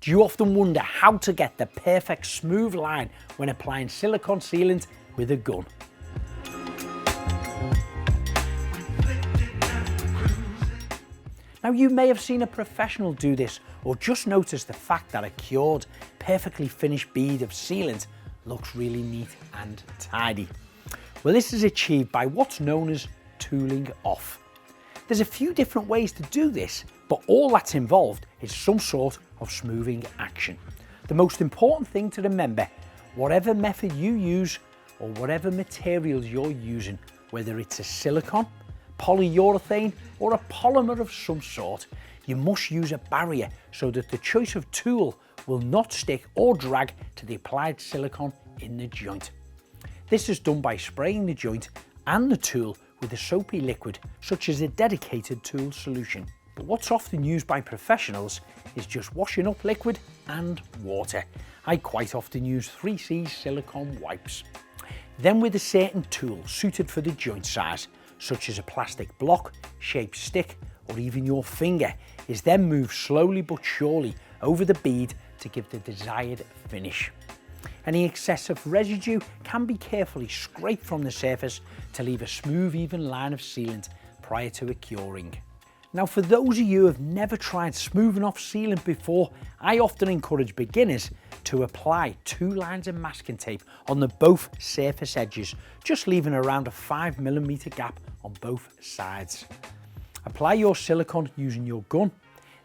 Do you often wonder how to get the perfect smooth line when applying silicone sealant with a gun? Now, you may have seen a professional do this, or just noticed the fact that a cured, perfectly finished bead of sealant looks really neat and tidy. Well, this is achieved by what's known as tooling off. There's a few different ways to do this, but all that's involved is some sort of smoothing action. The most important thing to remember, whatever method you use or whatever materials you're using, whether it's a silicone, polyurethane or a polymer of some sort, you must use a barrier so that the choice of tool will not stick or drag to the applied silicone in the joint. This is done by spraying the joint and the tool with a soapy liquid such as a dedicated tool solution. But what's often used by professionals is just washing up liquid and water. I quite often use 3C silicone wipes. Then with a certain tool suited for the joint size, such as a plastic block, shaped stick, or even your finger, is then moved slowly but surely over the bead to give the desired finish. Any excessive residue can be carefully scraped from the surface to leave a smooth, even line of sealant prior to it curing. Now, for those of you who have never tried smoothing off sealant before, I often encourage beginners to apply 2 lines of masking tape on the both surface edges, just leaving around a 5mm gap on both sides. Apply your silicone using your gun,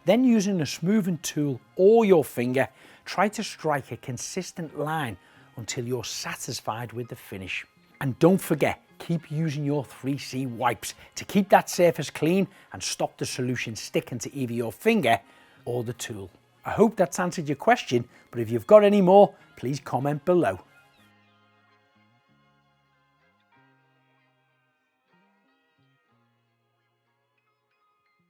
then using a smoothing tool or your finger, try to strike a consistent line until you're satisfied with the finish. And don't forget, keep using your 3C wipes to keep that surface clean and stop the solution sticking to either your finger or the tool. I hope that's answered your question, but if you've got any more, please comment below.